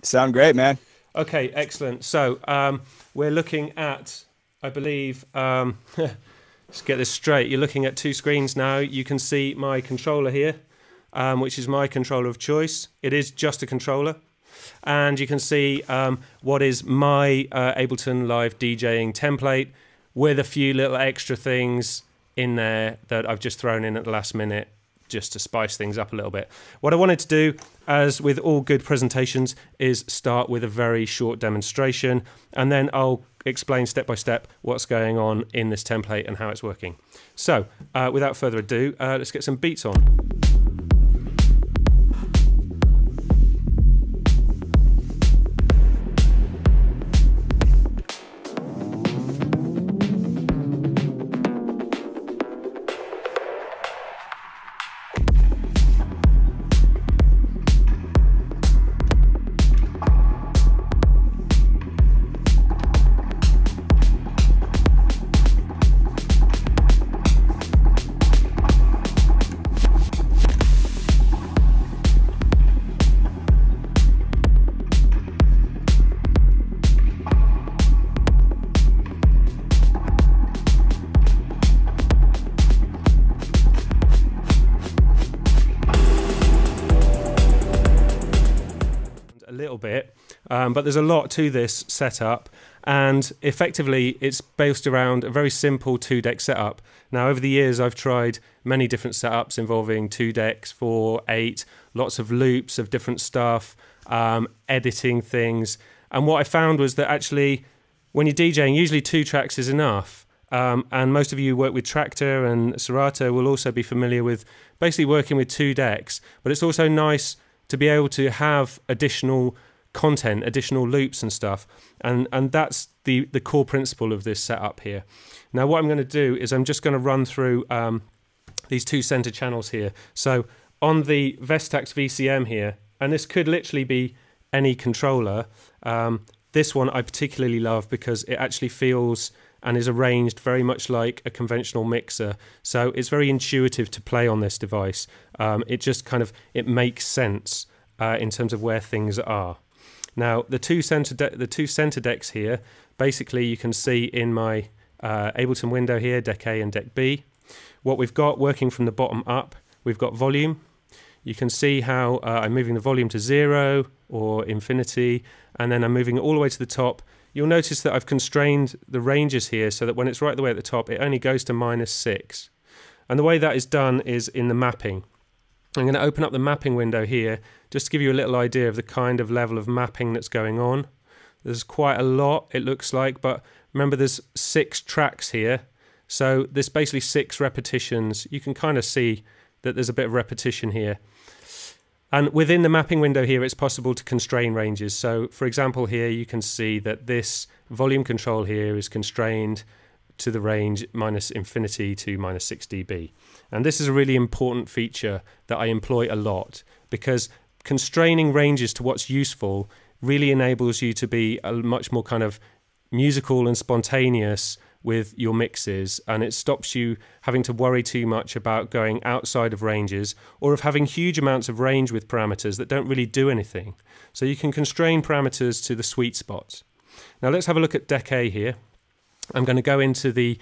Sound great, man. Okay, excellent. So we're looking at, I believe, let's get this straight. You're looking at two screens now. You can see my controller here, which is my controller of choice. It is just a controller. And you can see what is my Ableton Live DJing template with a few little extra things in there that I've just thrown in at the last minute just to spice things up a little bit. What I wanted to do, as with all good presentations, is start with a very short demonstration, and then I'll explain step by step what's going on in this template and how it's working. So, without further ado, let's get some beats on. Little bit, but there's a lot to this setup, and effectively it's based around a very simple 2-deck setup. Now, over the years I've tried many different setups involving 2 decks, 4, 8, lots of loops of different stuff, editing things, and what I found was that actually when you're DJing, usually 2 tracks is enough. And most of you who work with Traktor and Serato will also be familiar with basically working with 2 decks, but it's also nice to be able to have additional content, additional loops and stuff. And that's the core principle of this setup here. Now what I'm going to do is I'm just going to run through these 2 center channels here. So on the Vestax VCM here, and this could literally be any controller, this one I particularly love because it actually feels and is arranged very much like a conventional mixer. So it's very intuitive to play on this device. It just kind of, it makes sense in terms of where things are. Now, the two center decks here, basically you can see in my Ableton window here, deck A and deck B. What we've got working from the bottom up, we've got volume. You can see how I'm moving the volume to 0 or infinity, and then I'm moving it all the way to the top. You'll notice that I've constrained the ranges here so that when it's right the way at the top, it only goes to -6. And the way that is done is in the mapping. I'm going to open up the mapping window here just to give you a little idea of the kind of level of mapping that's going on. There's quite a lot, it looks like, but remember there's 6 tracks here. So there's basically 6 repetitions. You can kind of see that there's a bit of repetition here. And within the mapping window here, it's possible to constrain ranges. So for example, here you can see that this volume control here is constrained to the range -infinity to -6 dB. And this is a really important feature that I employ a lot, because constraining ranges to what's useful really enables you to be a much more kind of musical and spontaneous with your mixes, and it stops you having to worry too much about going outside of ranges or of having huge amounts of range with parameters that don't really do anything. So you can constrain parameters to the sweet spots. Now let's have a look at deck A here. I'm going to go into the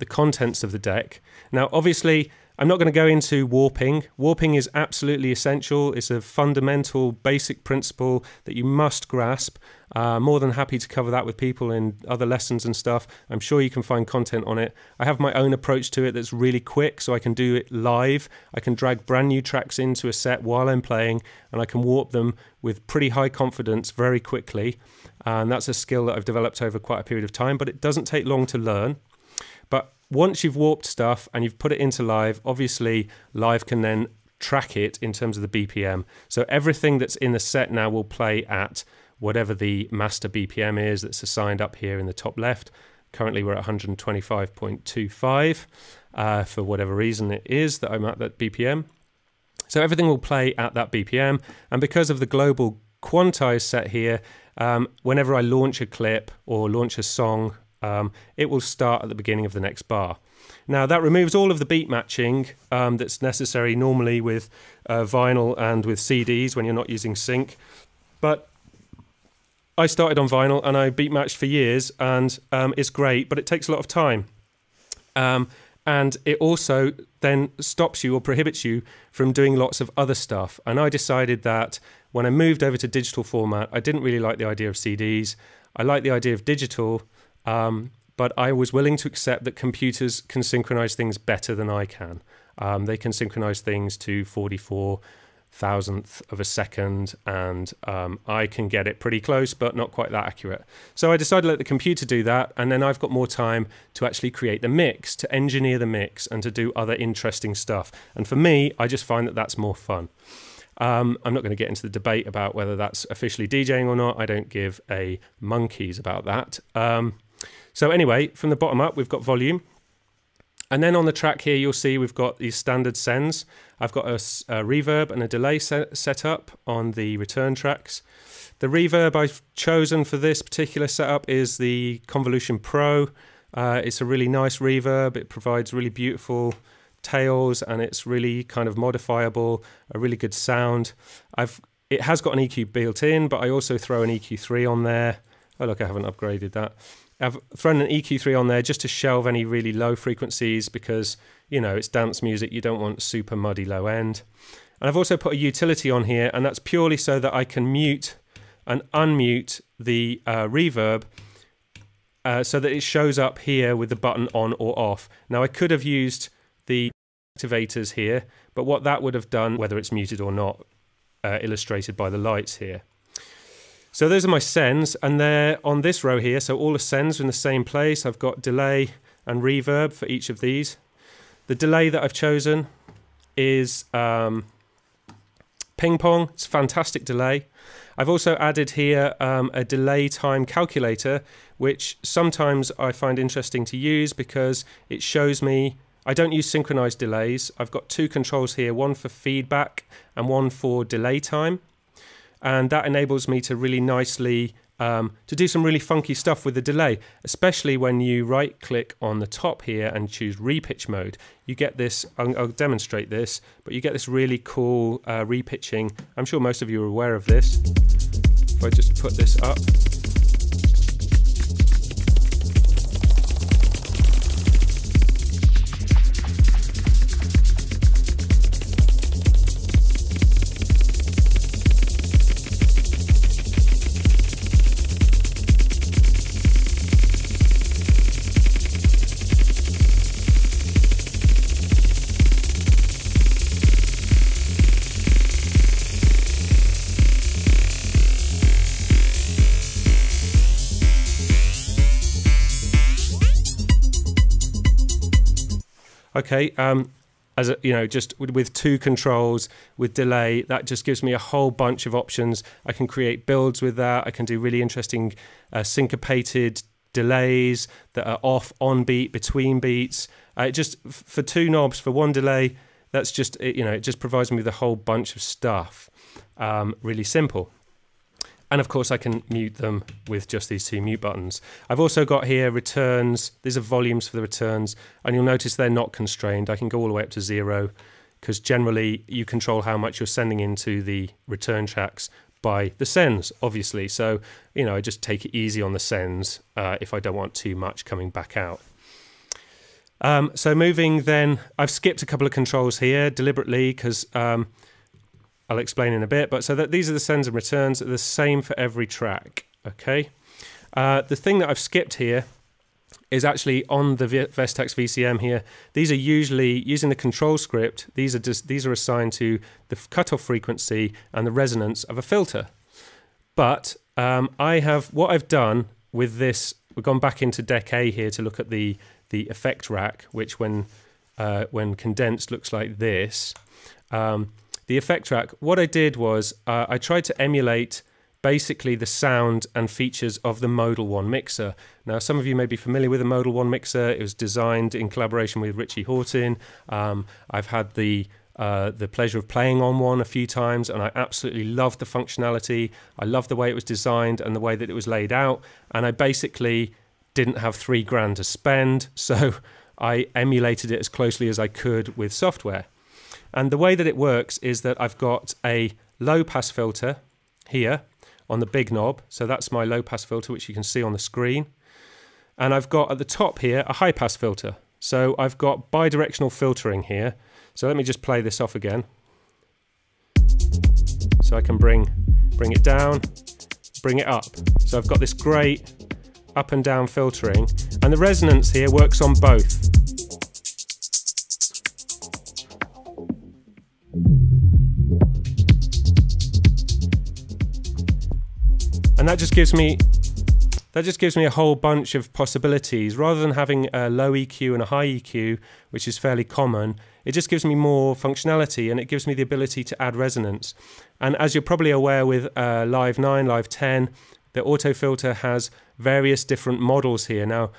contents of the deck. Now obviously I'm not going to go into warping. Warping is absolutely essential. It's a fundamental basic principle that you must grasp. More than happy to cover that with people in other lessons and stuff. I'm sure you can find content on it. I have my own approach to it that's really quick, so I can do it live. I can drag brand new tracks into a set while I'm playing, and I can warp them with pretty high confidence very quickly. And that's a skill that I've developed over quite a period of time, but it doesn't take long to learn. But once you've warped stuff and you've put it into live, obviously live can then track it in terms of the BPM. So everything that's in the set now will play at whatever the master BPM is that's assigned up here in the top left. Currently we're at 125.25 for whatever reason it is that I'm at that BPM. So everything will play at that BPM, and because of the global quantized set here, whenever I launch a clip or launch a song, it will start at the beginning of the next bar. Now that removes all of the beat matching that's necessary normally with vinyl and with CDs when you're not using sync, but I started on vinyl and I beat matched for years, and it's great, but it takes a lot of time. And it also then stops you or prohibits you from doing lots of other stuff. And I decided that when I moved over to digital format, I didn't really like the idea of CDs. I like the idea of digital, but I was willing to accept that computers can synchronize things better than I can. They can synchronize things to 44,000th of a second, and I can get it pretty close, but not quite that accurate. So I decided to let the computer do that, and then I've got more time to actually create the mix, to engineer the mix, and to do other interesting stuff. And for me, I just find that that's more fun. I'm not going to get into the debate about whether that's officially DJing or not. I don't give a monkeys about that. So anyway, from the bottom up, we've got volume. And then on the track here, you'll see we've got these standard sends. I've got a reverb and a delay set up on the return tracks. The reverb I've chosen for this particular setup is the Convolution Pro. It's a really nice reverb. It provides really beautiful tails, and it's really kind of modifiable, a really good sound. It has got an EQ built in, but I also throw an EQ3 on there. Oh look, I haven't upgraded that. I've thrown an EQ3 on there just to shelve any really low frequencies because, you know, it's dance music. You don't want super muddy low end. And I've also put a utility on here, and that's purely so that I can mute and unmute the reverb so that it shows up here with the button on or off. Now, I could have used the activators here, but what that would have done, whether it's muted or not, illustrated by the lights here. So those are my sends, and they're on this row here. So all the sends are in the same place. I've got delay and reverb for each of these. The delay that I've chosen is Ping Pong. It's a fantastic delay. I've also added here a delay time calculator, which sometimes I find interesting to use because it shows me, I don't use synchronized delays. I've got two controls here, one for feedback and one for delay time. And that enables me to really nicely, to do some really funky stuff with the delay, especially when you right click on the top here and choose repitch mode. You get this, I'll demonstrate this, but you get this really cool repitching. I'm sure most of you are aware of this. If I just put this up. Okay, as a, you know, just with two controls, with delay, that just gives me a whole bunch of options. I can create builds with that. I can do really interesting syncopated delays that are off, on beat, between beats. Just for two knobs, for one delay, that's just, you know, it just provides me with a whole bunch of stuff. Really simple. And of course I can mute them with just these two mute buttons. I've also got here returns. These are volumes for the returns, and you'll notice they're not constrained. I can go all the way up to 0 because generally you control how much you're sending into the return tracks by the sends, obviously. So, you know, I just take it easy on the sends if I don't want too much coming back out. So moving then, I've skipped a couple of controls here deliberately because I'll explain in a bit, but so that these are the sends and returns, the same for every track, okay? The thing that I've skipped here is actually on the Vestax VCM here. These are usually, using the control script, these are assigned to the cutoff frequency and the resonance of a filter. But what I've done with this, we've gone back into Deck A here to look at the effect rack, which when condensed looks like this. The effect track, what I did was I tried to emulate basically the sound and features of the Model 1 mixer. Now, some of you may be familiar with the Model 1 mixer. It was designed in collaboration with Richie Hawtin. I've had the pleasure of playing on one a few times, and I absolutely loved the functionality. I loved the way it was designed and the way that it was laid out. And I basically didn't have $3 to spend, so I emulated it as closely as I could with software. And the way that it works is that I've got a low pass filter here on the big knob. So that's my low pass filter, which you can see on the screen. And I've got at the top here a high pass filter. So I've got bidirectional filtering here. So let me just play this off again. So I can bring it down, bring it up. So I've got this great up and down filtering, and the resonance here works on both. And that just gives me a whole bunch of possibilities. Rather than having a low EQ and a high EQ, which is fairly common, it just gives me more functionality, and it gives me the ability to add resonance. And as you're probably aware with Live 9, Live 10, the auto filter has various different models here. Now,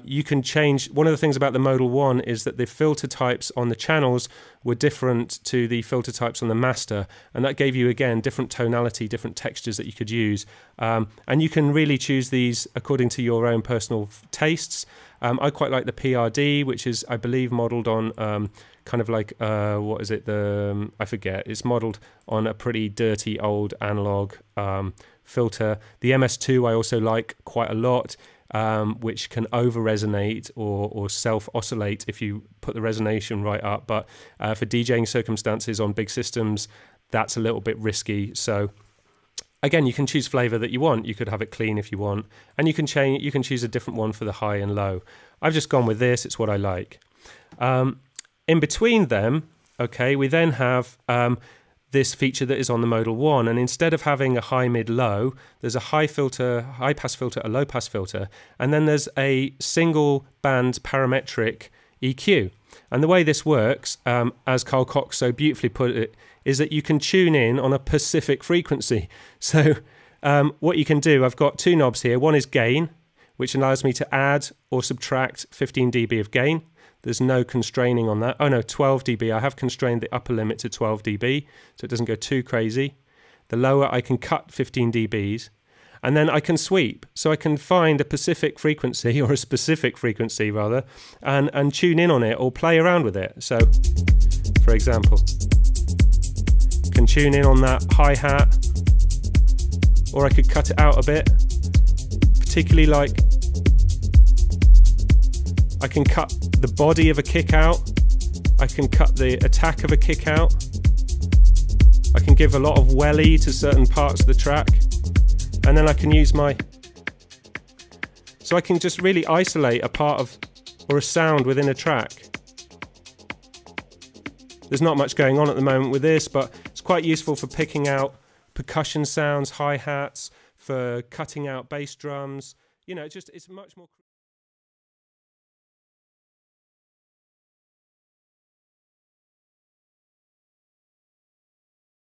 you can change. One of the things about the Model 1 is that the filter types on the channels were different to the filter types on the master, and that gave you, again, different tonality, different textures that you could use. And you can really choose these according to your own personal tastes. I quite like the PRD, which is, I believe, modelled on kind of like, what is it, I forget, it's modelled on a pretty dirty old analog filter. The MS2 I also like quite a lot. Which can over-resonate or self-oscillate if you put the resonation right up. But for DJing circumstances on big systems, that's a little bit risky. So again, you can choose flavour that you want. You could have it clean if you want. And you can choose a different one for the high and low. I've just gone with this. It's what I like. In between them, okay, we then have this feature that is on the Model 1, and instead of having a high, mid, low, there's a high pass filter, a low pass filter, and then there's a single band parametric EQ. And the way this works, as Carl Cox so beautifully put it, is that you can tune in on a specific frequency. So what you can do, I've got two knobs here. One is gain, which allows me to add or subtract 15 dB of gain. There's no constraining on that. Oh no, 12 dB. I have constrained the upper limit to 12 dB, so it doesn't go too crazy. The lower, I can cut 15 dBs. And then I can sweep. So I can find a specific frequency, or a specific frequency rather, and tune in on it or play around with it. So, for example, can tune in on that hi-hat, or I could cut it out a bit, particularly like I can cut the body of a kick out. I can cut the attack of a kick out. I can give a lot of welly to certain parts of the track. And then I can use so I can just really isolate a part of, or a sound within a track. There's not much going on at the moment with this, but it's quite useful for picking out percussion sounds, hi-hats, for cutting out bass drums. You know, it's much more...